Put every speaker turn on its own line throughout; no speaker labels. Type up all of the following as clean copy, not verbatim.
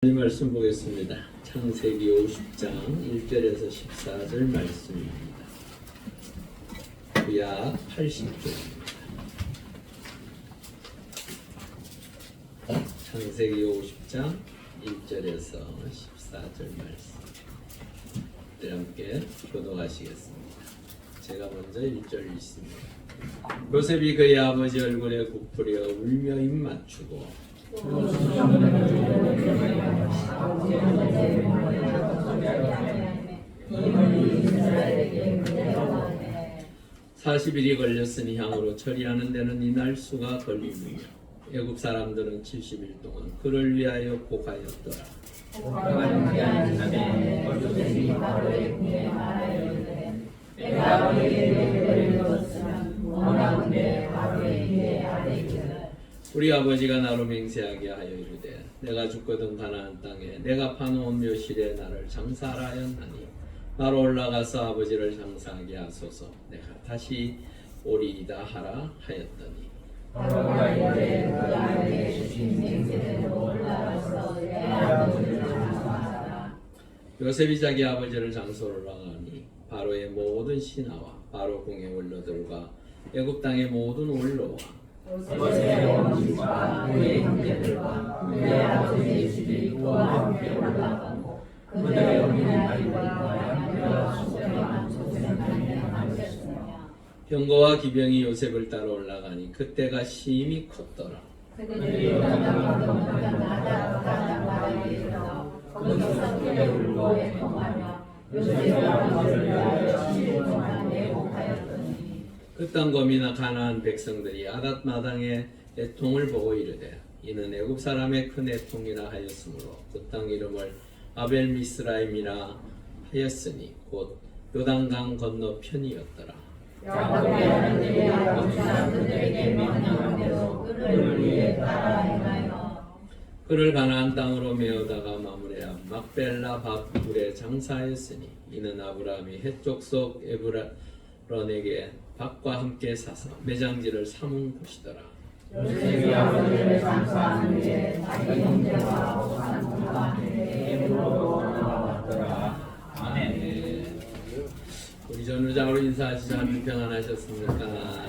이 말씀 보겠습니다. 창세기 50장 1절에서 14절 말씀입니다. 약 80절입니다. 창세기 50장 1절에서 14절 말씀. 함께 교독하시겠습니다. 제가 먼저 1절 읽습니다. 요셉이 그의 아버지 얼굴에 굽으려 울며 입 맞추고 (40일이) 걸렸으니 향으로 처리하는 데는 이날 수가 걸림이며 애굽 사람들은 70일 동안 그를 위하여 곡하였더라. 우리 아버지가 나로 맹세하게 하여 이르되 내가 죽거든 가나안 땅에 내가 파놓은 묘실에 나를 장사하라 하였나니 나로 올라가서 아버지를 장사하게 하소서. 내가 다시 오리이다 하라 하였더니 요셉이 자기 아버지를 장소로 나가니 바로의 모든 신하와 바로 궁의 원로들과 애굽 땅의 모든 원로와 요셉의 원수와 그의 형제들과 그의 아버지의 집이 그와 함께 올라가고 그들의 어린아이들과 그와 숙제만 조생하며 하셨으며 병거와 기병이 요셉을 따라 올라가니 그때가 심히 컸더라. 그들이 요단강을 건너편 나다바라에 이르러 거기서 크게 울고 애통하며 요셉의 아버지를 위하여 10일 동안 애곡하였더니 그 땅 거민과 가나안 백성들이 아닷 마당에 애통을 보고 이르되 이는 애굽 사람의 큰 애통이라 하였으므로 그 땅 이름을 아벨 미스라임이라 하였으니 곧 요단강 건너편이었더라. 야곱의 하나님의 아버지 사람들에게 명령한 대로 그를 위해 따라 행하여 그를 가나안 땅으로 메어다가 마므레아 막벨라 밭굴에 장사하였으니 이는 아브라함이 헷 족 에브론에게 밭과 함께 사서 매장지를 삼은 곳이더라. 요셉이 아버지를 장사하는 게 자기 형제와 오산과 함께 에브론으로 올라왔더라. 아멘. 우리 전우장으로 인사하시자. 하나님 평안하셨습니까?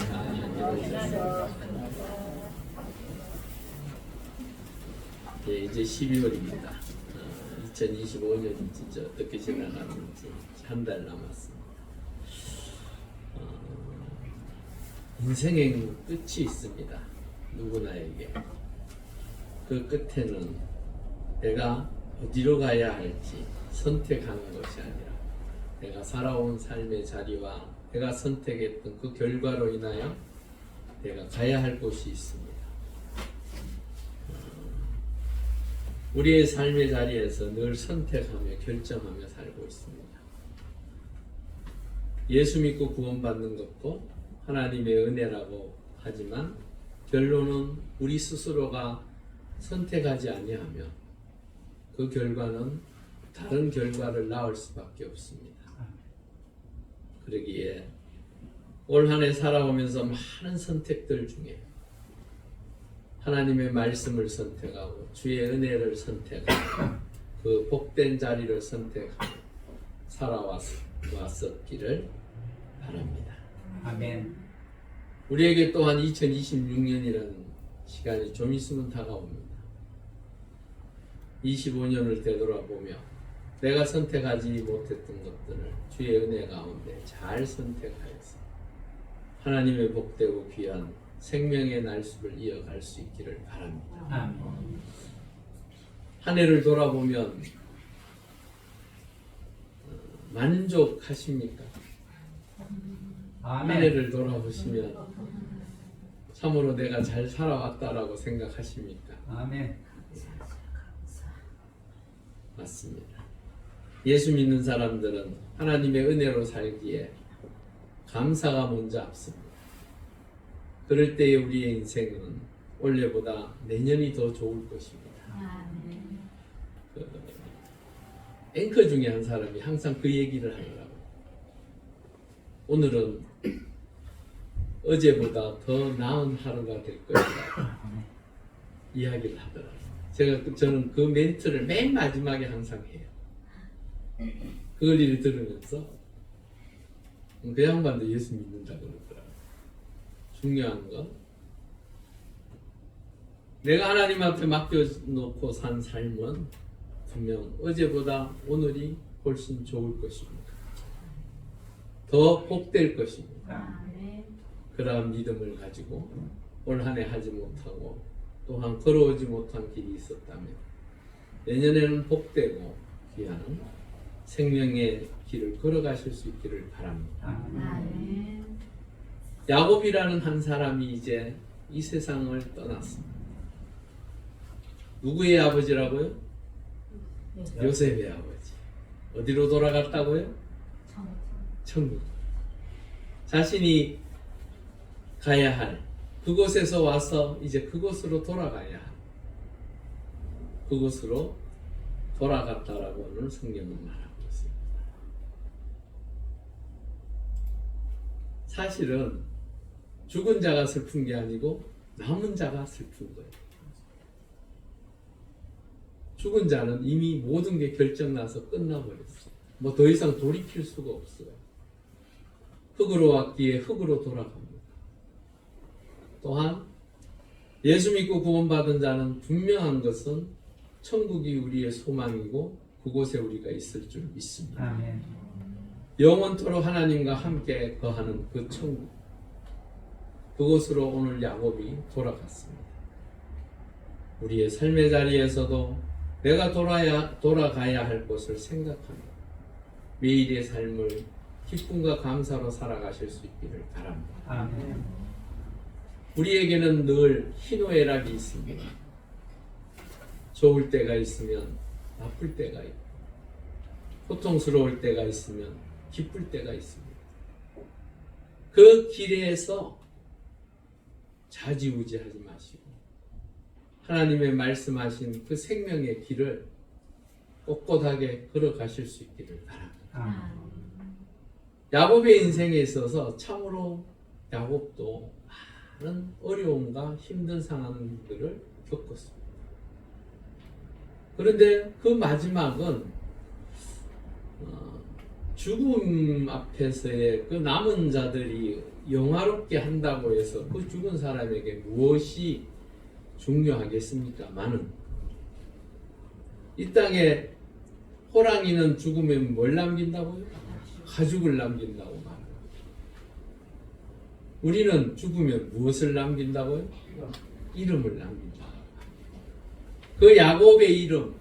예, 이제 12월입니다. 2025년이 진짜 어떻게 지나가는지 한 달 남았습니다. 인생의 끝이 있습니다. 누구나에게. 그 끝에는 내가 어디로 가야 할지 선택하는 것이 아니라 내가 살아온 삶의 자리와 내가 선택했던 그 결과로 인하여 내가 가야 할 곳이 있습니다. 우리의 삶의 자리에서 늘 선택하며 결정하며 살고 있습니다. 예수 믿고 구원받는 것도 하나님의 은혜라고 하지만 결론은 우리 스스로가 선택하지 아니하며 그 결과는 다른 결과를 낳을 수밖에 없습니다. 그러기에 올 한 해 살아오면서 많은 선택들 중에 하나님의 말씀을 선택하고 주의 은혜를 선택하고 그 복된 자리를 선택하고 살아왔었기를 바랍니다. 아멘. 우리에게 또한 2026년이라는 시간이 좀 있으면 다가옵니다. 25년을 되돌아보며 내가 선택하지 못했던 것들을 주의 은혜 가운데 잘 선택하여서 하나님의 복되고 귀한 생명의 날수를 이어갈 수 있기를 바랍니다. 아멘. 한 해를 돌아보면 만족하십니까? 아멘. 한 해를 돌아보시면 참으로 내가 잘 살아왔다라고 생각하십니까? 아멘. 맞습니다. 예수 믿는 사람들은 하나님의 은혜로 살기에 감사가 먼저 앞섭니다. 그럴 때에 우리의 인생은 올해보다 내년이 더 좋을 것입니다. 앵커 중에 한 사람이 항상 그 얘기를 하더라고요. 오늘은 어제보다 더 나은 하루가 될 것이다 이야기를 하더라고요. 저는 그 멘트를 맨 마지막에 항상 해요. 그걸 일을 들으면서 그 양반도 예수 믿는다 그러더라고요. 중요한 건 내가 하나님 앞에 맡겨놓고 산 삶은 분명 어제보다 오늘이 훨씬 좋을 것입니다. 더 복될 것입니다. 그러한 믿음을 가지고 올 한 해 하지 못하고 또한 걸어오지 못한 길이 있었다면 내년에는 복되고 귀한 생명의 길을 걸어가실 수 있기를 바랍니다. 야곱이라는 한 사람이 이제 이 세상을 떠났습니다. 누구의 아버지라고요? 요셉의 아버지. 어디로 돌아갔다고요? 천국. 자신이 가야 할 그곳에서 와서 이제 그곳으로 돌아가야 할 그곳으로 돌아갔다라고는 성경은 말하고 있습니다. 사실은 죽은 자가 슬픈 게 아니고 남은 자가 슬픈 거예요. 죽은 자는 이미 모든 게 결정나서 끝나버렸어요. 뭐 더 이상 돌이킬 수가 없어요. 흙으로 왔기에 흙으로 돌아갑니다. 또한 예수 믿고 구원받은 자는 분명한 것은 천국이 우리의 소망이고 그곳에 우리가 있을 줄 믿습니다.
아멘.
영원토록 하나님과 함께 거하는 그 천국, 그곳으로 오늘 야곱이 돌아갔습니다. 우리의 삶의 자리에서도 내가 돌아가야 할 곳을 생각하며 매일의 삶을 기쁨과 감사로 살아가실 수 있기를 바랍니다.
아멘.
우리에게는 늘 희노애락이 있습니다. 좋을 때가 있으면 나쁠 때가 있고 고통스러울 때가 있으면 기쁠 때가 있습니다. 그 길에서 좌지우지하지 마시고 하나님의 말씀하신 그 생명의 길을 꼿꼿하게 걸어가실 수 있기를 바랍니다. 야곱의 인생에 있어서 참으로 야곱도 많은 어려움과 힘든 상황들을 겪었습니다. 그런데 그 마지막은 죽음 앞에서의 그 남은 자들이 영화롭게 한다고 해서 그 죽은 사람에게 무엇이 중요하겠습니까? 많은 이 땅에 호랑이는 죽으면 뭘 남긴다고요? 가죽을 남긴다고 말합니다. 우리는 죽으면 무엇을 남긴다고요? 이름을 남긴다. 그 야곱의 이름,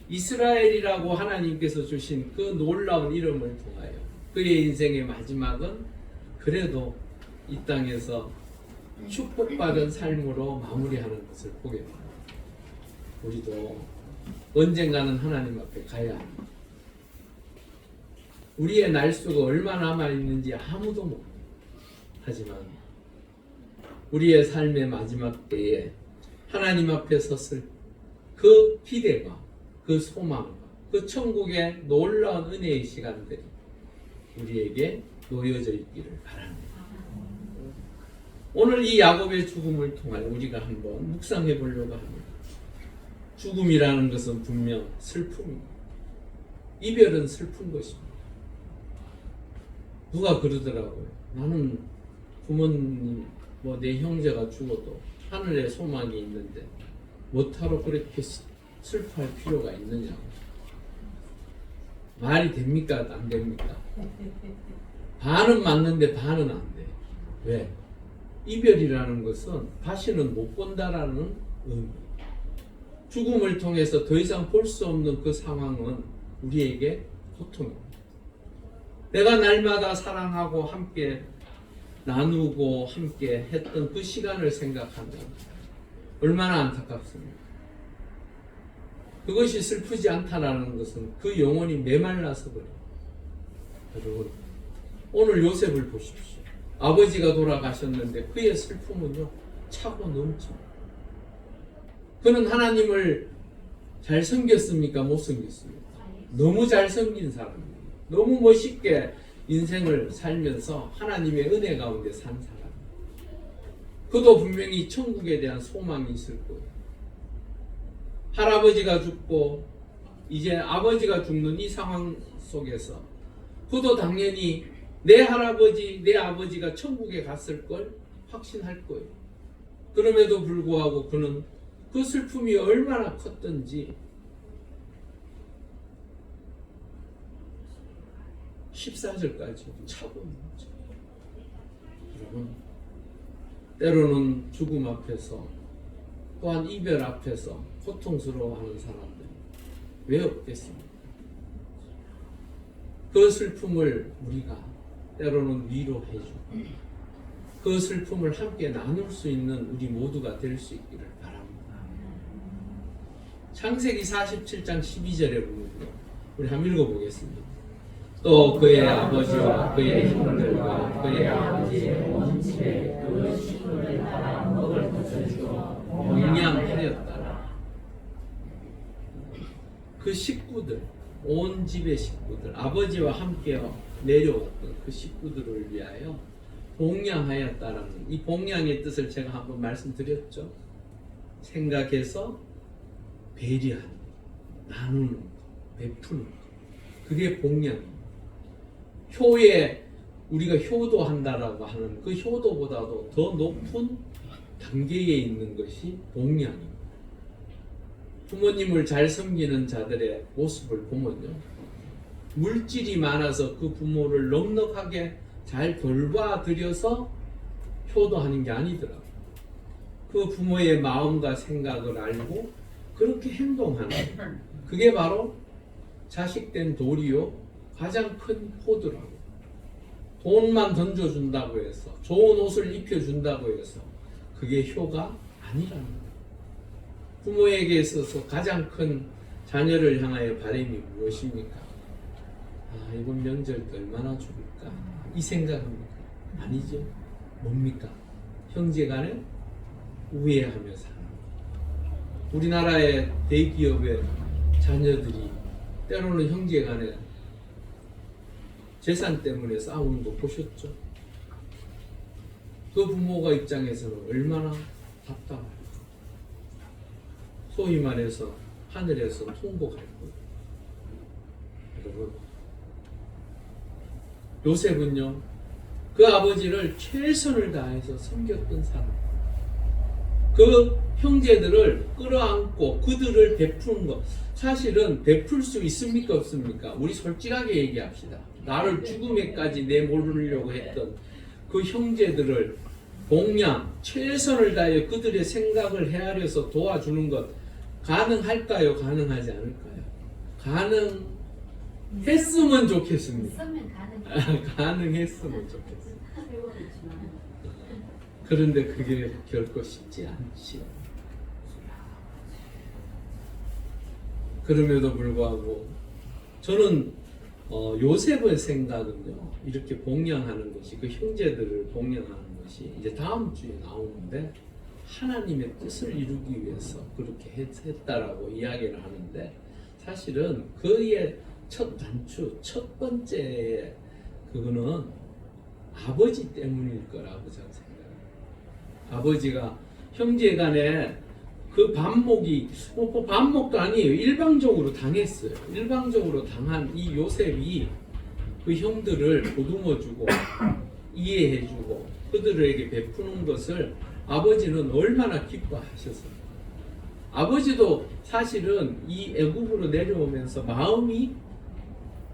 이스라엘이라고 하나님께서 주신 그 놀라운 이름을 통하여 그의 인생의 마지막은 그래도 이 땅에서 축복받은 삶으로 마무리하는 것을 보게 됩니다. 우리도 언젠가는 하나님 앞에 가야 합니다. 우리의 날수가 얼마 남아있는지 아무도 모릅니다. 하지만 우리의 삶의 마지막 때에 하나님 앞에 섰을 그 기대가, 그 소망과 그 천국의 놀라운 은혜의 시간들이 우리에게 놓여져 있기를 바랍니다. 오늘 이 야곱의 죽음을 통하여 우리가 한번 묵상해 보려고 합니다. 죽음이라는 것은 분명 슬픔입니다. 이별은 슬픈 것입니다. 누가 그러더라고요. 나는 부모님, 내 형제가 죽어도 하늘에 소망이 있는데 뭐하러 그렇게 슬퍼할 필요가 있느냐고. 말이 됩니까? 안 됩니까? 반은 맞는데 반은 안 돼. 왜? 이별이라는 것은 다시는 못 본다라는 의미. 죽음을 통해서 더 이상 볼 수 없는 그 상황은 우리에게 고통입니다. 내가 날마다 사랑하고 함께 나누고 함께 했던 그 시간을 생각하면 얼마나 안타깝습니까? 그것이 슬프지 않다라는 것은 그 영혼이 메말라서 그래요. 여러분, 오늘 요셉을 보십시오. 아버지가 돌아가셨는데 그의 슬픔은요 차고 넘칩니다. 그는 하나님을 잘 섬겼습니까? 못 섬겼습니까? 너무 잘 섬긴 사람입니다. 너무 멋있게 인생을 살면서 하나님의 은혜 가운데 산 사람. 그도 분명히 천국에 대한 소망이 있을 거예요. 할아버지가 죽고 이제 아버지가 죽는 이 상황 속에서 그도 당연히 내 할아버지, 내 아버지가 천국에 갔을 걸 확신할 거예요. 그럼에도 불구하고 그는 그 슬픔이 얼마나 컸던지 14절까지 차고 있는 거죠. 여러분, 때로는 죽음 앞에서 또한 이별 앞에서 고통스러워하는 사람들 왜 없겠습니까? 그 슬픔을 우리가 때로는 위로해주고 그 슬픔을 함께 나눌 수 있는 우리 모두가 될 수 있기를 바랍니다. 창세기 47장 12절에 보면요, 우리 한번 읽어보겠습니다. 또 그의 아버지와 그의 형들과 그의 아버지의 온 집에 그 식구를 따라 먹을 것을 주어 공양하였더라. 그 식구들, 온 집의 식구들, 아버지와 함께 내려왔던 그 식구들을 위하여 봉양하였다라는 이 봉양의 뜻을 제가 한번 말씀드렸죠. 생각해서 배려하는, 나누는, 베푸는 것. 그게 봉양입니다. 효에 우리가 효도한다라고 하는 그 효도보다도 더 높은 단계에 있는 것이 봉양입니다. 부모님을 잘 섬기는 자들의 모습을 보면요, 물질이 많아서 그 부모를 넉넉하게 잘 돌봐드려서 효도하는 게 아니더라고요. 그 부모의 마음과 생각을 알고 그렇게 행동하는, 그게 바로 자식된 도리요 가장 큰 효도라고. 돈만 던져준다고 해서, 좋은 옷을 입혀준다고 해서 그게 효가 아니라는 거예요. 부모에게 있어서 가장 큰 자녀를 향하여 바람이 무엇입니까? 아, 이번 명절 때 얼마나 좋을까? 이 생각합니까? 아니죠. 뭡니까? 형제간에 우애하며 사는. 우리나라의 대기업의 자녀들이 때로는 형제간에 재산 때문에 싸우는 거 보셨죠? 그 부모가 입장에서는 얼마나 답답할까? 소위 말해서 하늘에서 통곡할 거예요. 여러분, 요셉은요, 그 아버지를 최선을 다해서 섬겼던 사람, 그 형제들을 끌어안고 그들을 베푸는 것, 사실은 베풀 수 있습니까 없습니까? 우리 솔직하게 얘기합시다. 나를 죽음에까지 내몰으려고 했던 그 형제들을 봉양, 최선을 다해 그들의 생각을 헤아려서 도와주는 것 가능할까요? 가능하지 않을까요? 가능했으면 좋겠습니다. 가능했으면 좋겠어요. 그런데 그게 결코 쉽지 않지요. 그럼에도 불구하고 저는 요셉의 생각은요, 이렇게 봉양하는 것이, 그 형제들을 봉양하는 것이 이제 다음 주에 나오는데, 하나님의 뜻을 이루기 위해서 그렇게 했다라고 이야기를 하는데, 사실은 그의 첫 단추, 첫 번째 그거는 아버지 때문일 거라고 저는 생각해요. 아버지가 형제간에 그 반목이, 반목도 아니에요. 일방적으로 당했어요. 일방적으로 당한 이 요셉이 그 형들을 보듬어주고 이해해주고 그들에게 베푸는 것을 아버지는 얼마나 기뻐하셨어요. 아버지도 사실은 이 애굽으로 내려오면서 마음이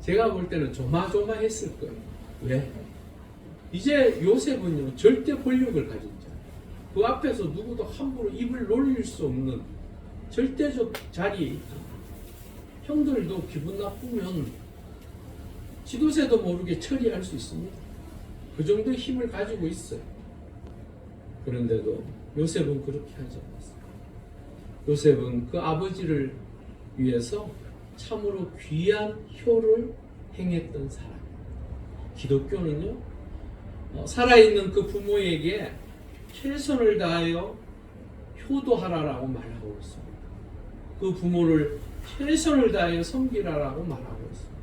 제가 볼 때는 조마조마했을 거예요. 왜? 이제 요셉은요, 절대 권력을 가진 자, 그 앞에서 누구도 함부로 입을 놀릴 수 없는 절대적 자리에 있다. 형들도 기분 나쁘면 지도새도 모르게 처리할 수 있습니다. 그 정도의 힘을 가지고 있어요. 그런데도 요셉은 그렇게 하지 않았어요. 요셉은 그 아버지를 위해서 참으로 귀한 효를 행했던 사람. 기독교는요, 살아있는 그 부모에게 최선을 다하여 효도하라라고 말하고 있습니다. 그 부모를 최선을 다하여 섬기라라고 말하고 있습니다.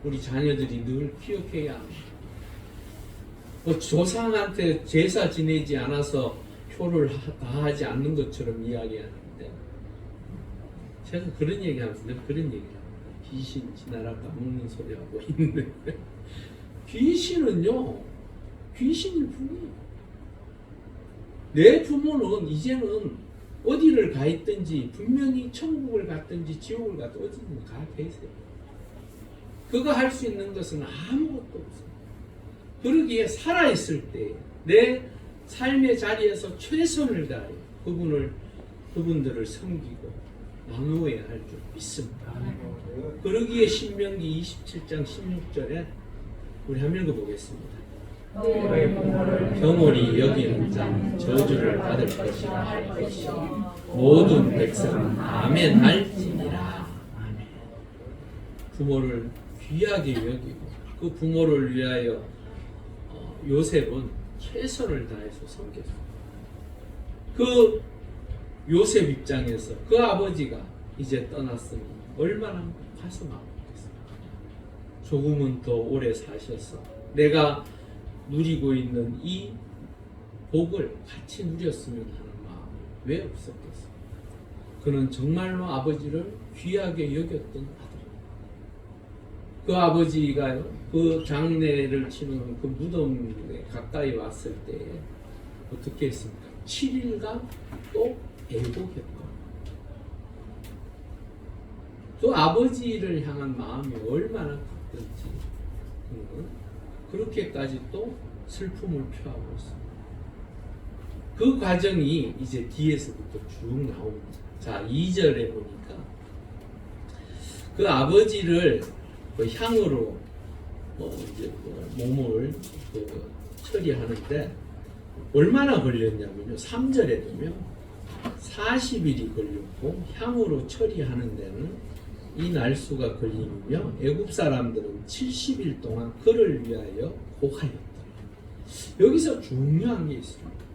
우리 자녀들이 늘 기억해야 합니다. 조상한테 제사 지내지 않아서 효를 다하지 않는 것처럼 이야기하는데, 제가 그런 얘기하면서 늘 그런 얘기를 합니다. 귀신 지나라 까먹는 소리하고 있는데 귀신은요 귀신일 뿐이에요. 내 부모는 이제는 어디를 가 있든지 분명히 천국을 갔든지 지옥을 갔든지 어디든 가 계세요. 그거 할 수 있는 것은 아무것도 없어요. 그러기에 살아있을 때 내 삶의 자리에서 최선을 다해 그분들을 섬기고 나누어야 할 줄 믿습니다. 그러기에 신명기 27장 16절에 우리 한번 읽어보겠습니다. 경홀히 여기는 자 저주를 받을 것이라 할 것이 모든 백성은 아멘 할지니라. 아멘. 부모를 귀하게 여기고 그 부모를 위하여 요셉은 최선을 다해서 섬겼습니다. 그 요셉 입장에서 그 아버지가 이제 떠났으니 얼마나 가슴 아프겠습니까? 조금은 더 오래 사셔서 내가 누리고 있는 이 복을 같이 누렸으면 하는 마음이 왜 없었겠어요? 그는 정말로 아버지를 귀하게 여겼던 아들입니다. 그 아버지가요, 그 장례를 치는 그 무덤에 가까이 왔을 때 어떻게 했습니까? 7일간 또 애곡했고 또 아버지를 향한 마음이 얼마나 컸던지 그렇게까지 또 슬픔을 표하고 있습니다. 그 과정이 이제 뒤에서부터 쭉 나옵니다. 자, 2절에 보니까 그 아버지를 그 향으로 이제 몸을 처리하는데 얼마나 걸렸냐면요. 3절에 보면 40일이 걸렸고 향으로 처리하는 데는 이 날수가 걸리며 애굽 사람들은 70일 동안 그를 위하여 곡하였더라. 여기서 중요한 게 있습니다.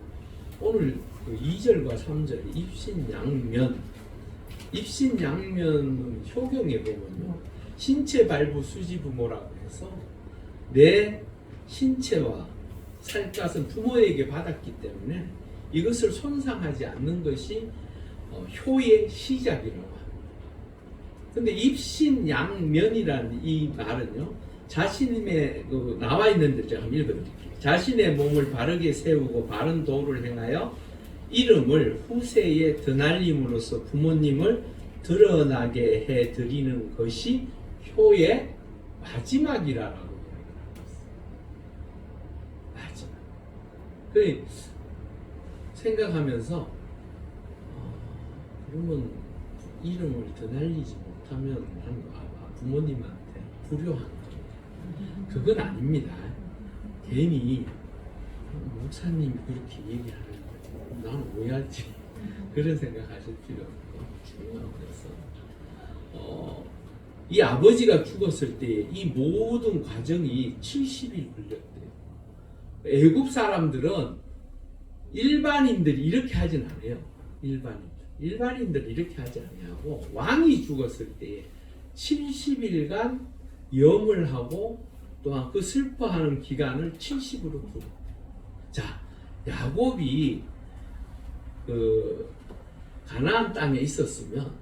오늘 그 2절과 3절 입신양면, 입신양면은 효경에 보면요, 신체 발부 수지 부모라고 해서 내 신체와 살갗은 부모에게 받았기 때문에 이것을 손상하지 않는 것이 효의 시작이라고 합니다. 근데 입신양면이라는 이 말은요, 자신의 나와 있는 데 제가 한번 읽어드릴게요. 자신의 몸을 바르게 세우고 바른 도를 행하여 이름을 후세에 드날림으로써 부모님을 드러나게 해 드리는 것이 효의 마지막이라고 이야기합니다. 마지막. 그 생각하면서 그러면 이름을 드날리지 못하면 부모님한테 불효한 겁니다. 그건 아닙니다. 괜히 목사님이 그렇게 얘기하는데 나는 왜 하지? 그런 생각하실 필요 없고 중요한 것은 이 아버지가 죽었을 때 이 모든 과정이 70일 걸렸대요. 애굽 사람들은 일반인들이 이렇게 하진 않아요. 일반인들이 이렇게 하지 아니하고 왕이 죽었을 때 70일간 염을 하고 또한 그 슬퍼하는 기간을 70으로 두고. 자, 야곱이 그 가나안 땅에 있었으면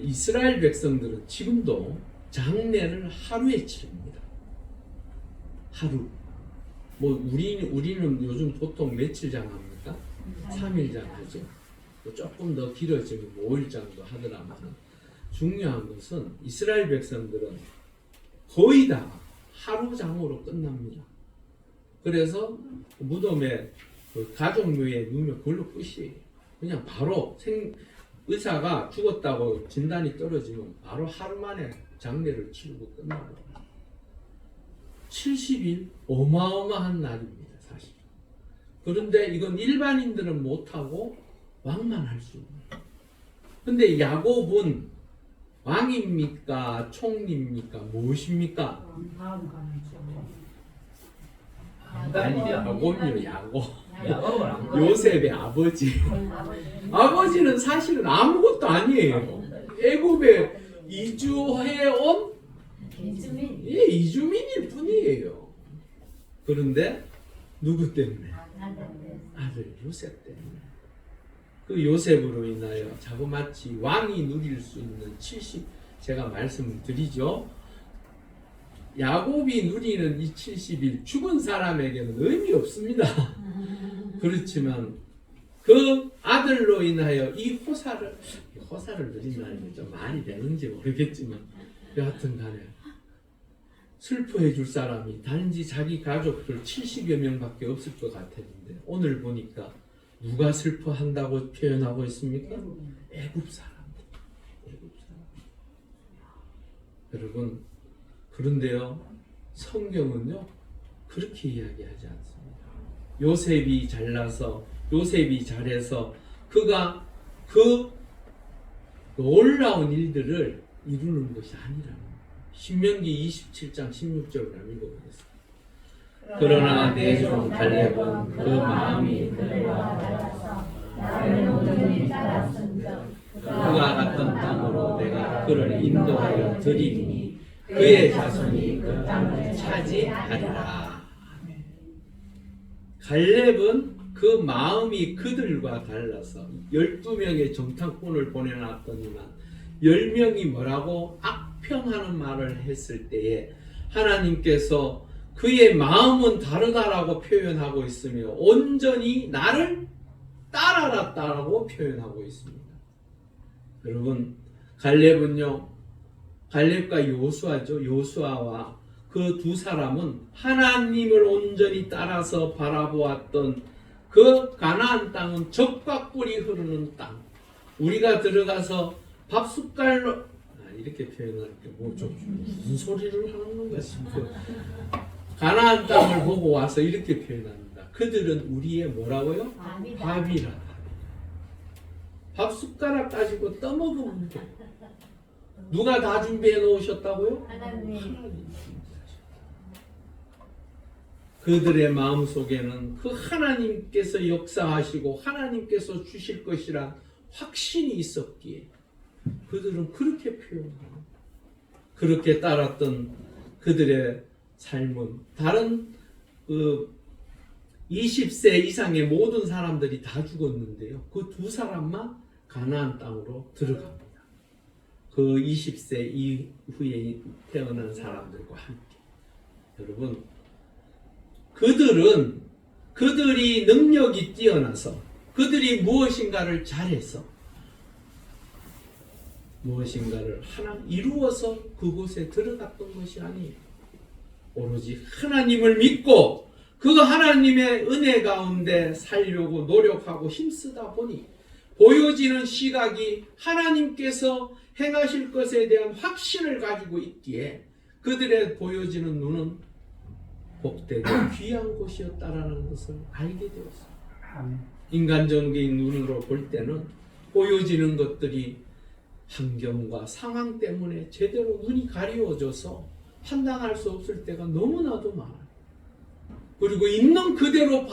이스라엘 백성들은 지금도 장례를 하루에 치릅니다. 하루. 뭐 우리는 요즘 보통 며칠 장합니까? 3일 장하죠. 조금 더 길어지면 5일 장도 하더라만 중요한 것은 이스라엘 백성들은 거의 다 하루 장으로 끝납니다. 그래서 무덤에 가족묘에 누우면 그걸로 끝이에요. 그냥 바로 의사가 죽었다고 진단이 떨어지면 바로 하루 만에 장례를 치르고 끝나고 70일 어마어마한 날입니다. 사실. 그런데 이건 일반인들은 못하고 왕만 할 수 있는. 근데 야곱은 왕입니까? 총리입니까? 무엇입니까? 아니, 야곱이요, 야곱. 요셉의 아버지. 아버지는 사실은 아무것도 아니에요. 애굽에 이주해온 이주민일 뿐이에요. 그런데 누구 때문에? 아들 요셉 때문에. 그 요셉으로 인하여 자그마치 왕이 누릴 수 있는 70, 제가 말씀을 드리죠. 야곱이 누리는 이 70일 죽은 사람에게는 의미 없습니다. 그렇지만 그 아들로 인하여 이 호사를 누린다는 게 좀 말이 되는지 모르겠지만 여하튼 간에 슬퍼해 줄 사람이 단지 자기 가족들 70여 명밖에 없을 것 같았는데 오늘 보니까 누가 슬퍼한다고 표현하고 있습니까? 애굽 사람들. 여러분, 그런데요, 성경은요 그렇게 이야기하지 않습니다. 요셉이 잘나서, 요셉이 잘해서 그가 그 놀라운 일들을 이루는 것이 아니라 신명기 27장 16절을 읽어보겠습니다. 그러나 내 종 갈렙은 그 마음이 그들과 달라서 나를 온전히 따랐은즉 그가 갔던 땅으로 내가 그를 인도하여 드리니 그의 자손이 그 땅을 차지하리라. 갈렙은 그 마음이 그들과 달라서 12명의 정탐꾼을 보내놨더니만 10명이 뭐라고 악평하는 말을 했을 때에 하나님께서 그의 마음은 다르다라고 표현하고 있으며 온전히 나를 따라랐다라고 표현하고 있습니다. 여러분, 갈렙은요, 갈렙과 요수아죠. 요수아와 그 두 사람은 하나님을 온전히 따라서 바라보았던 그 가나안 땅은 젖과 꿀이 흐르는 땅. 우리가 들어가서 밥숟갈로 이렇게 표현할게 뭐좀 무슨 소리를 하는 건가 싶어요. 가나안 땅을 보고 와서 이렇게 표현합니다. 그들은 우리의 뭐라고요? 밥이라. 밥숟가락 가지고 떠먹으면 돼. 누가 다 준비해 놓으셨다고요?
하나님.
그들의 마음속에는 그 하나님께서 역사하시고 하나님께서 주실 것이란 확신이 있었기에 그들은 그렇게 표현합니다. 그렇게 따랐던 그들의 삶은 다른 20세 이상의 모든 사람들이 다 죽었는데요. 그 두 사람만 가나안 땅으로 들어갑니다. 그 20세 이후에 태어난 사람들과 함께. 여러분, 그들이 능력이 뛰어나서 그들이 무엇인가를 잘해서 무엇인가를 하나 이루어서 그곳에 들어갔던 것이 아니에요. 오로지 하나님을 믿고 그 하나님의 은혜 가운데 살려고 노력하고 힘쓰다 보니 보여지는 시각이 하나님께서 행하실 것에 대한 확신을 가지고 있기에 그들의 보여지는 눈은 복되고 귀한 곳이었다라는 것을 알게 되었습니다. 인간적인 눈으로 볼 때는 보여지는 것들이 환경과 상황 때문에 제대로 눈이 가리워져서 판단할 수 없을 때가 너무나도 많아요. 그리고 있는 그대로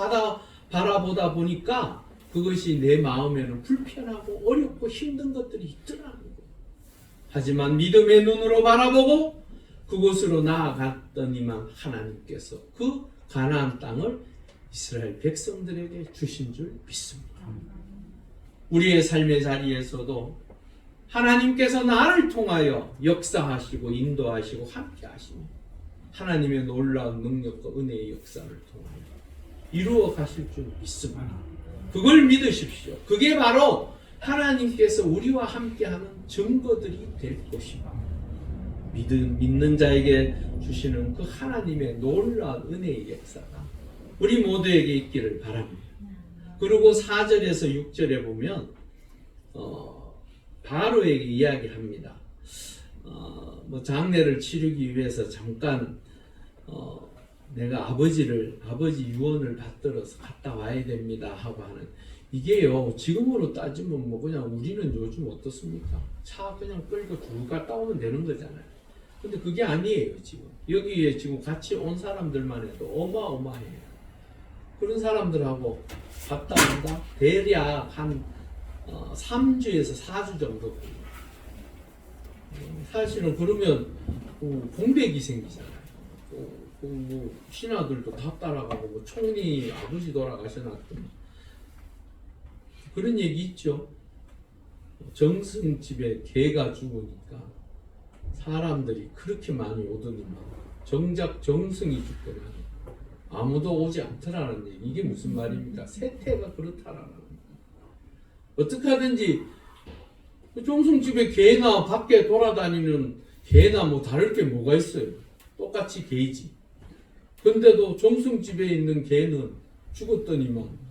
바라보다 보니까 그것이 내 마음에는 불편하고 어렵고 힘든 것들이 있더라는 거예요. 하지만 믿음의 눈으로 바라보고 그곳으로 나아갔더니만 하나님께서 그 가나안 땅을 이스라엘 백성들에게 주신 줄 믿습니다. 우리의 삶의 자리에서도 하나님께서 나를 통하여 역사하시고 인도하시고 함께 하시며 하나님의 놀라운 능력과 은혜의 역사를 통하여 이루어 가실 줄 믿습니다. 그걸 믿으십시오. 그게 바로 하나님께서 우리와 함께하는 증거들이 될 것입니다. 믿는 자에게 주시는 그 하나님의 놀라운 은혜의 역사가 우리 모두에게 있기를 바랍니다. 그리고 4절에서 6절에 보면 바로에게 이야기합니다. 장례를 치르기 위해서 잠깐 내가 아버지 유언을 받들어서 갔다 와야 됩니다 하고 하는 이게요, 지금으로 따지면 그냥 우리는 요즘 어떻습니까? 차 그냥 끌고 쭉 갔다 오면 되는 거잖아요. 근데 그게 아니에요. 지금 여기에 지금 같이 온 사람들만 해도 어마어마해요. 그런 사람들하고 갔다 온다 대략 한 3주에서 4주 정도. 사실은 그러면 공백이 생기잖아요. 신하들도 다 따라가고 총리 아버지 돌아가셔놨더니 그런 얘기 있죠. 정승집에 개가 죽으니까 사람들이 그렇게 많이 오더니만 정작 정승이 죽거나 아무도 오지 않더라는 얘기. 이게 무슨 말입니까? 세태가 그렇다라는 겁니다. 어떻게 하든지 정승집에 개나 밖에 돌아다니는 개나 뭐 다를 게 뭐가 있어요? 똑같이 개이지. 근데도 정승집에 있는 개는 죽었더니만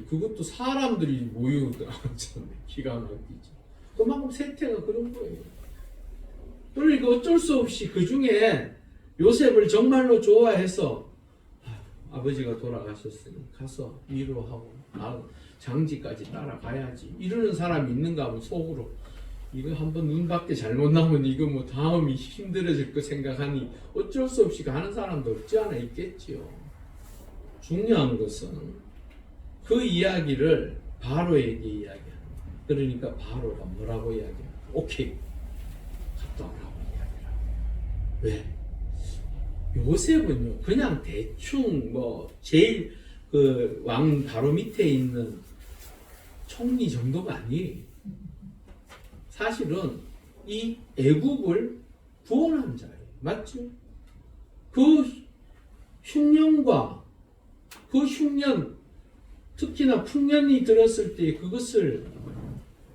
그것도 사람들이 모여들어가잖아요. 기가 막히지. 그만큼 세태가 그런 거예요. 그러니까 어쩔 수 없이 그 중에 요셉을 정말로 좋아해서 아버지가 돌아가셨으니 가서 위로하고 장지까지 따라가야지 이러는 사람이 있는가 하면 속으로 이거 한번 눈밖에 잘못 나면 이거 뭐 다음이 힘들어질 거 생각하니 어쩔 수 없이 가는 사람도 없지 않아 있겠지요. 중요한 것은 그 이야기를 바로에게 이야기하는 거예요. 그러니까 바로가 뭐라고 이야기해요? 오케이 갔다 오라고 이야기하고. 왜? 요셉은요 그냥 대충 뭐 제일 그 왕 바로 밑에 있는 총리 정도가 아니에요. 사실은 이 애국을 구원한 자예요. 맞죠? 그 흉년과 그 흉년 특히나 풍년이 들었을 때 그것을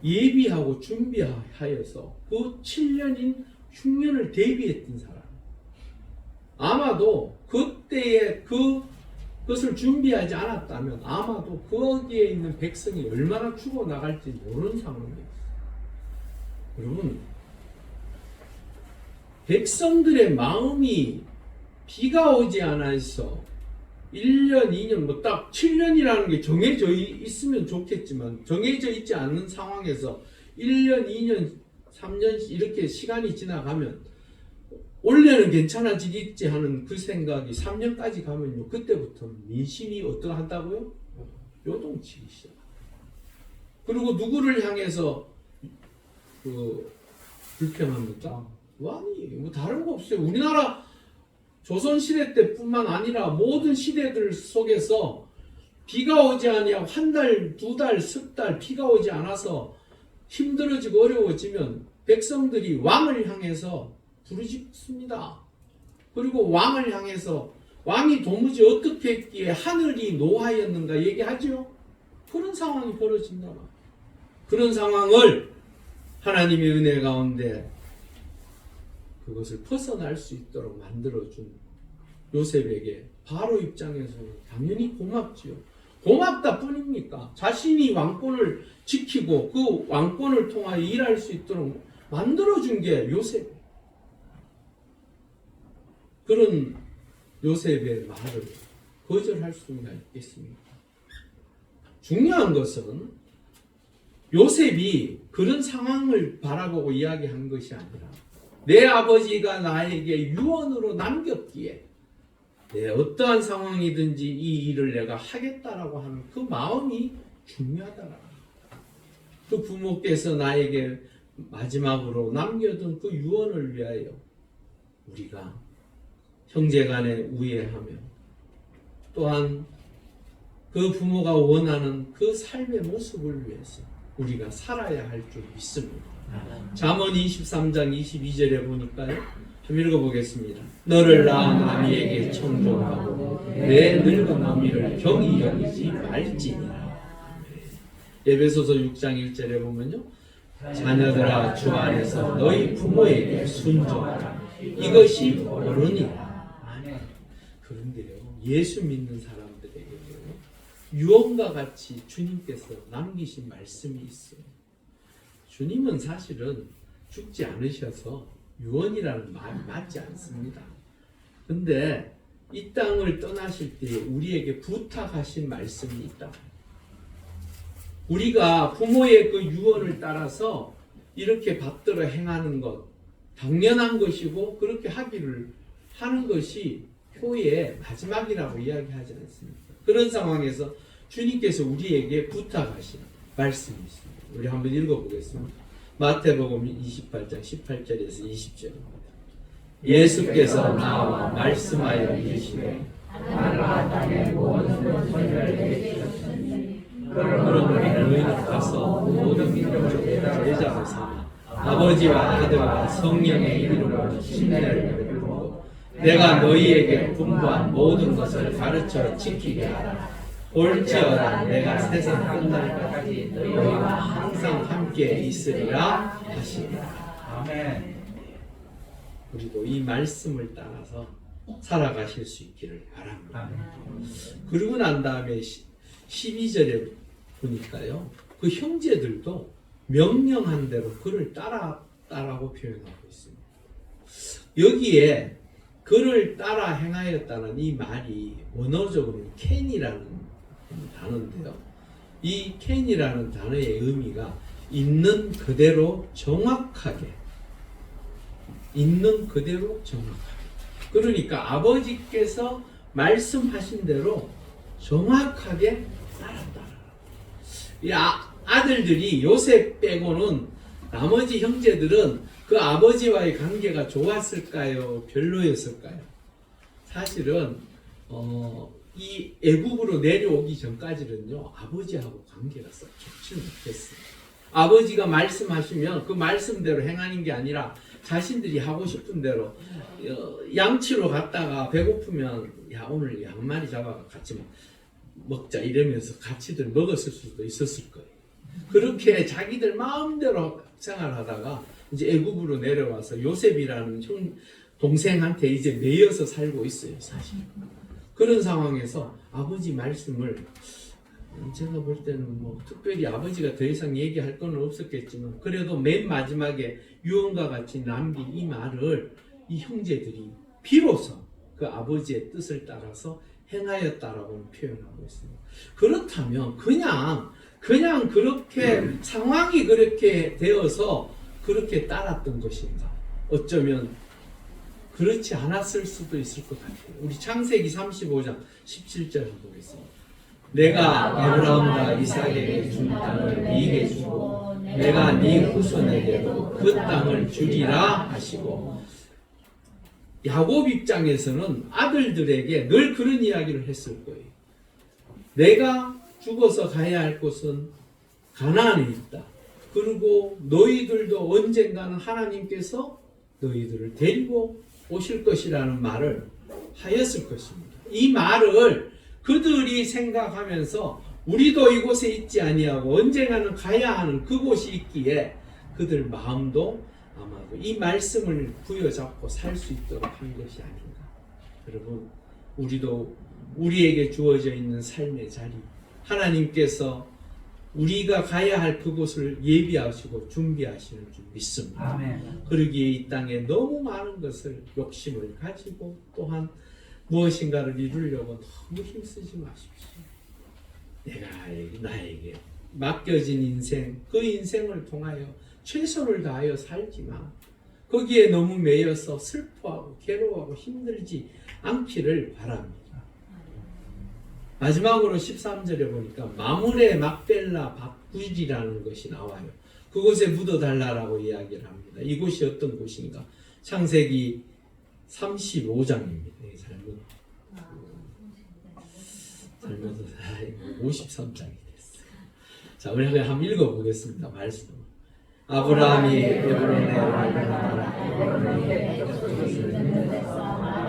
예비하고 준비하여서 그 7년인 흉년을 대비했던 사람. 아마도 그때에 그것을 준비하지 않았다면 아마도 거기에 있는 백성이 얼마나 죽어나갈지 모르는 상황이었어요. 여러분, 백성들의 마음이 비가 오지 않아서 1년, 2년, 뭐 딱 7년이라는 게 정해져 있으면 좋겠지만 정해져 있지 않는 상황에서 1년, 2년, 3년 이렇게 시간이 지나가면 원래는 괜찮아지겠지 하는 그 생각이 3년까지 가면요. 그때부터 민심이 어떠한다고요? 요동치기 시작. 그리고 누구를 향해서 불평합니까? 왕이 뭐 다른 거 없어요. 우리나라 조선시대 때뿐만 아니라 모든 시대들 속에서 비가 오지 아니하고 한 달, 두 달, 석 달 비가 오지 않아서 힘들어지고 어려워지면 백성들이 왕을 향해서 부르짖습니다. 그리고 왕을 향해서 왕이 도무지 어떻게 했기에 하늘이 노하였는가 얘기하죠. 그런 상황이 벌어진다. 그런 상황을 하나님의 은혜 가운데 그것을 벗어날 수 있도록 만들어준 요셉에게 바로 입장에서는 당연히 고맙지요. 고맙다 뿐입니까? 자신이 왕권을 지키고 그 왕권을 통하여 일할 수 있도록 만들어준 게 요셉이에요. 그런 요셉의 말을 거절할 수가 있겠습니까? 중요한 것은 요셉이 그런 상황을 바라보고 이야기한 것이 아니라 내 아버지가 나에게 유언으로 남겼기에 내 어떠한 상황이든지 이 일을 내가 하겠다라고 하는 그 마음이 중요하다라는 거예요. 그 부모께서 나에게 마지막으로 남겨둔 그 유언을 위하여 우리가 형제간에 우애하며 또한 그 부모가 원하는 그 삶의 모습을 위해서 우리가 살아야 할 줄 믿습니다. 잠언 23장 22절에 보니까요. 좀 읽어보겠습니다. 너를 낳은 아미에게 청종하고 내 늙은 어미를 경히 여기지 말지니라. 에베소서 6장 1절에 보면요. 자녀들아 주 안에서 너희 부모에게 순종하라. 이것이 옳으니라. 그런데요. 예수 믿는 사람들에게요. 유언과 같이 주님께서 남기신 말씀이 있어요. 주님은 사실은 죽지 않으셔서 유언이라는 말이 맞지 않습니다. 근데 이 땅을 떠나실 때 우리에게 부탁하신 말씀이 있다. 우리가 부모의 그 유언을 따라서 이렇게 받들어 행하는 것 당연한 것이고 그렇게 하기를 하는 것이 효의 마지막이라고 이야기하지 않습니까? 그런 상황에서 주님께서 우리에게 부탁하신 말씀이 있습니다. 우리 한번 읽어보겠습니다. 마태복음 28장 18절에서 20절입니다. 예수께서 나와 말씀하여 이르시되 하늘과 땅의 모든 권세를 내게 주셨으니 그러므로 너희는 가서 모든 민족의 제자를 삼아 아버지와 아들과 성령의 이름으로 침례를 베풀고 내가 너희에게 분부한 모든 것을 가르쳐 지키게 하라. 볼지어다 내가 세상 끝날까지 너희와 항상 함께 있으리라 하시니라.
아멘.
우리도 이 말씀을 따라서 살아가실 수 있기를 바랍니다. 그러고 난 다음에 12절에 보니까요, 그 형제들도 명령한 대로 그를 따랐다라고 표현하고 있습니다. 여기에 그를 따라 행하였다는 이 말이 원어적으로는 캔이라는 단어인데요. 이 캔이라는 단어의 의미가 있는 그대로 정확하게, 있는 그대로 정확하게. 그러니까 아버지께서 말씀하신 대로 정확하게 따랐다. 이 아들들이 요셉 빼고는 나머지 형제들은 그 아버지와의 관계가 좋았을까요? 별로였을까요? 사실은 이 애굽으로 내려오기 전까지는요, 아버지하고 관계가 썩 좋지 못했어요. 아버지가 말씀하시면 그 말씀대로 행하는 게 아니라 자신들이 하고 싶은 대로 양치로 갔다가 배고프면 야 오늘 양 많이 잡아가 같이 먹자 이러면서 같이들 먹었을 수도 있었을 거예요. 그렇게 자기들 마음대로 생활하다가 이제 애굽으로 내려와서 요셉이라는 동생한테 이제 매여서 살고 있어요, 사실. 그런 상황에서 아버지 말씀을 제가 볼 때는 뭐 특별히 아버지가 더 이상 얘기할 건 없었겠지만 그래도 맨 마지막에 유언과 같이 남긴 이 말을 이 형제들이 비로소 그 아버지의 뜻을 따라서 행하였다라고 표현하고 있습니다. 그렇다면 그냥 그렇게 상황이 그렇게 되어서 그렇게 따랐던 것인가? 어쩌면 그렇지 않았을 수도 있을 것 같아요. 우리 창세기 35장 17절을 보겠습니다. 내가 아브라함과 이삭에게 준 땅을 네게 주고 내가 네 후손에게도 그 땅을 주리라 하시고, 야곱 입장에서는 아들들에게 늘 그런 이야기를 했을 거예요. 내가 죽어서 가야 할 곳은 가나안에 있다. 그리고 너희들도 언젠가는 하나님께서 너희들을 데리고 오실 것이라는 말을 하였을 것입니다. 이 말을 그들이 생각하면서 우리도 이곳에 있지 아니하고 언젠가는 가야 하는 그곳이 있기에 그들 마음도 아마도 이 말씀을 부여잡고 살 수 있도록 한 것이 아닌가. 여러분, 우리도 우리에게 주어져 있는 삶의 자리, 하나님께서 우리가 가야 할 그곳을 예비하시고 준비하시는 줄 믿습니다.
아멘.
그러기에 이 땅에 너무 많은 것을 욕심을 가지고 또한 무엇인가를 이루려고 너무 힘쓰지 마십시오. 내가 나에게 맡겨진 인생, 그 인생을 통하여 최선을 다하여 살지만 거기에 너무 매여서 슬퍼하고 괴로워하고 힘들지 않기를 바랍니다. 마지막으로 13절에 보니까 마물의 막벨라 밭굴이라는 것이 나와요. 그곳에 묻어달라고 이야기를 합니다. 이곳이 어떤 곳인가? 창세기 35장입니다. 잘못 53장이 됐어요. 자, 우리 한번 읽어보겠습니다. 말씀. 아브라함이 에브론에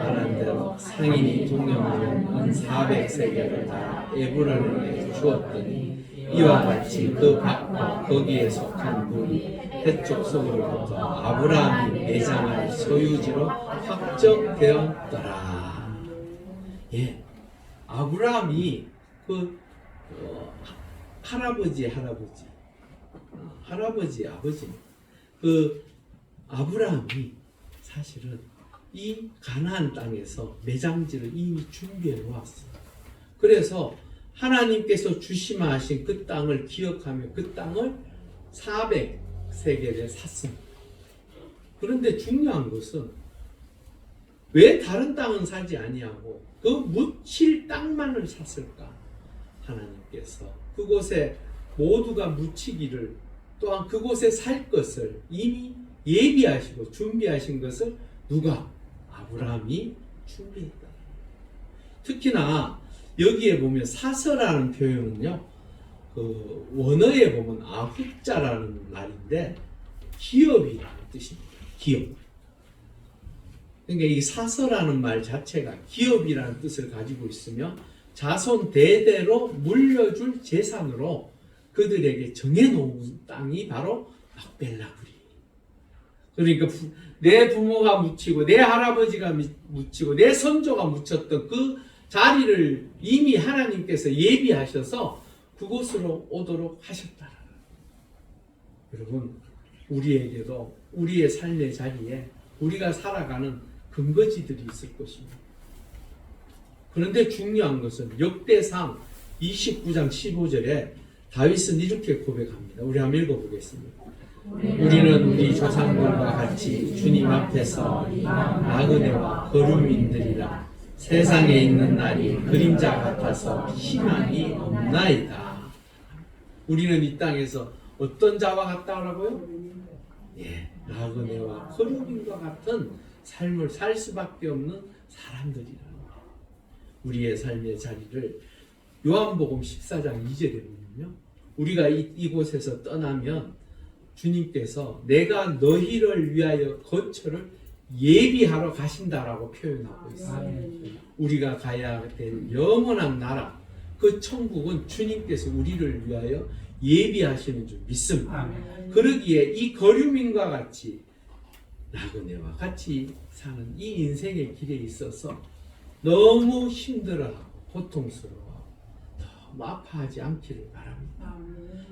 말한 대로 상인이 동령하는 400세겔을 다 에브론에 주었더니 이와 같이 그 밭과 거기에 속한 물이 해쪽 속으로부터 아브라함이 매장할 소유지로 확정되었더라. 예, 아브라함이 그 할아버지 아버지 그 아브라함이 사실은 이 가나안 땅에서 매장지를 이미 준비해 놓았어요. 그래서 하나님께서 주시마하신 그 땅을 기억하며 그 땅을 400세겔에 샀습니다. 그런데 중요한 것은 왜 다른 땅은 사지 아니하고 그 묻힐 땅만을 샀을까? 하나님께서 그곳에 모두가 묻히기를, 또한 그곳에 살 것을 이미 예비하시고 준비하신 것을 누가? 아브라함이 준비했다. 특히나 여기에 보면 사서라는 표현은요, 그 원어에 보면 아후자라는 말인데 기업이라는 뜻입니다. 기업. 그러니까 이 사서라는 말 자체가 기업이라는 뜻을 가지고 있으며 자손 대대로 물려줄 재산으로 그들에게 정해놓은 땅이 바로 막벨라굴이. 그러니까 내 부모가 묻히고 내 할아버지가 묻히고 내 선조가 묻혔던 그 자리를 이미 하나님께서 예비하셔서 그곳으로 오도록 하셨다. 여러분, 우리에게도 우리의 삶의 자리에 우리가 살아가는 근거지들이 있을 것입니다. 그런데 중요한 것은 역대상 29장 15절에 다윗은 이렇게 고백합니다. 우리 한번 읽어보겠습니다. 우리는 우리 조상들과 같이 주님 앞에서 나그네와 거류민들이라 세상에 있는 날이 그림자 같아서 희망이 없나이다. 우리는 이 땅에서 어떤 자와 같다라고요? 예, 나그네와 거류민과 같은 삶을 살 수밖에 없는 사람들이라는 거예요. 우리의 삶의 자리를 요한복음 14장 2절에 보면요, 우리가 이곳에서 떠나면 주님께서 내가 너희를 위하여 거처를 예비하러 가신다라고 표현하고 있어요. 우리가 가야 될 영원한 나라, 그 천국은 주님께서 우리를 위하여 예비하시는 줄 믿습니다. 그러기에 이 거류민과 같이 나그네와 같이 사는 이 인생의 길에 있어서 너무 힘들어하고 고통스러워하고 너무 아파하지 않기를 바랍니다.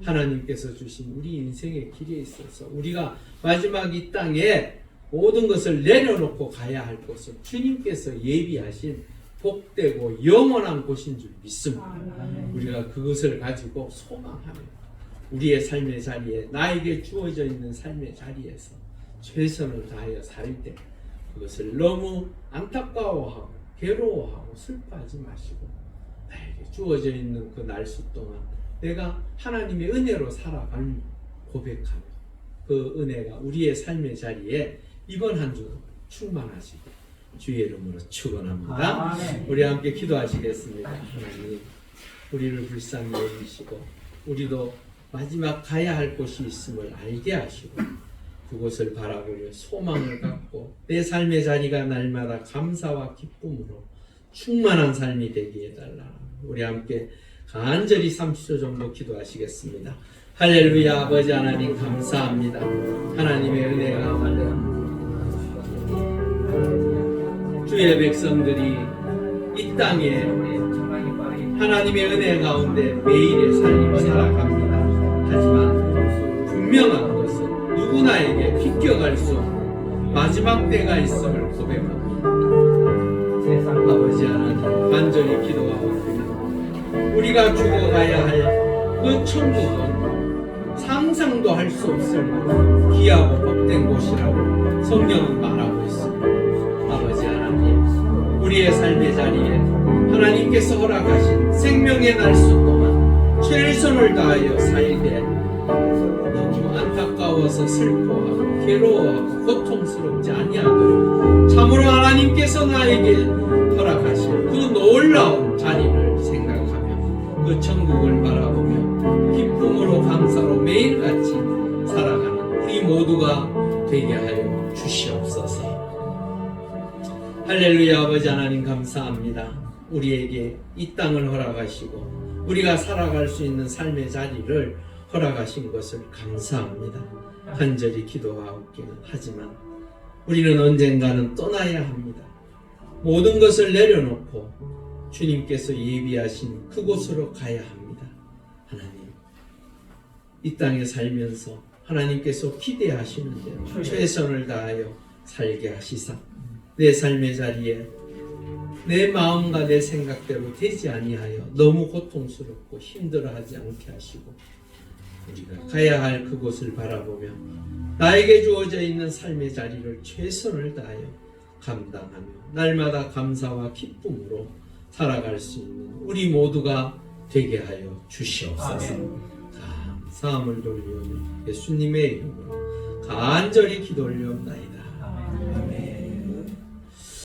하나님께서 주신 우리 인생의 길에 있어서 우리가 마지막 이 땅에 모든 것을 내려놓고 가야 할 것은 주님께서 예비하신 복되고 영원한 곳인 줄 믿습니다. 우리가 그것을 가지고 소망하며 우리의 삶의 자리에, 나에게 주어져 있는 삶의 자리에서 최선을 다하여 살 때 그것을 너무 안타까워하고 괴로워하고 슬퍼하지 마시고 나에게 주어져 있는 그 날수 동안 내가 하나님의 은혜로 살아가며 고백하며 그 은혜가 우리의 삶의 자리에 이번 한 주 충만하시고 주의 이름으로 축원합니다. 우리 함께 기도하시겠습니다. 하나님, 우리를 불쌍히 여기시고 우리도 마지막 가야 할 곳이 있음을 알게 하시고 그곳을 바라보며 소망을 갖고 내 삶의 자리가 날마다 감사와 기쁨으로 충만한 삶이 되게 해달라. 우리 함께 간절히 30초 정도 기도하시겠습니다. 할렐루야. 아버지 하나님 감사합니다. 하나님의 은혜가 주의 백성들이 이 땅에 하나님의 은혜 가운데 매일의 삶을 살아갑니다. 하지만 분명한 것은 누구나에게 비껴갈 수 없는 마지막 때가 있음을 고백합니다. 아버지 하나님 간절히 기도하고 우리가 죽어가야 할 그 천국은 상상도 할 수 없을 만큼 귀하고 복된 곳이라고 성경은 말하고 있습니다. 아버지 하나님, 우리의 삶의 자리에 하나님께서 허락하신 생명의 날수 동안 최선을 다하여 살되 너무 안타까워서 슬퍼하고 괴로워하고 고통스럽지 아니하도록 참으로 하나님께서 나에게 허락하신 그 놀라운 자리를 생각하며 그 천국을 바라보며 기쁨으로 감사로 매일같이 살아가는 우리 모두가 되게 하여 주시옵소서. 할렐루야. 아버지 하나님 감사합니다. 우리에게 이 땅을 허락하시고 우리가 살아갈 수 있는 삶의 자리를 허락하신 것을 감사합니다. 간절히 기도하옵기는 하지만 우리는 언젠가는 떠나야 합니다. 모든 것을 내려놓고 주님께서 예비하신 그곳으로 가야 합니다. 하나님, 이 땅에 살면서 하나님께서 기대하시는 대로 최선을 다하여 살게 하시사 내 삶의 자리에 내 마음과 내 생각대로 되지 아니하여 너무 고통스럽고 힘들어하지 않게 하시고 우리가 가야 할 그곳을 바라보며 나에게 주어져 있는 삶의 자리를 최선을 다하여 감당하며 날마다 감사와 기쁨으로 살아갈 수 있는 우리 모두가 되게 하여 주시옵소서. 감사함을 돌리오며 예수님의 이름으로 간절히 기도 올려옵나이다.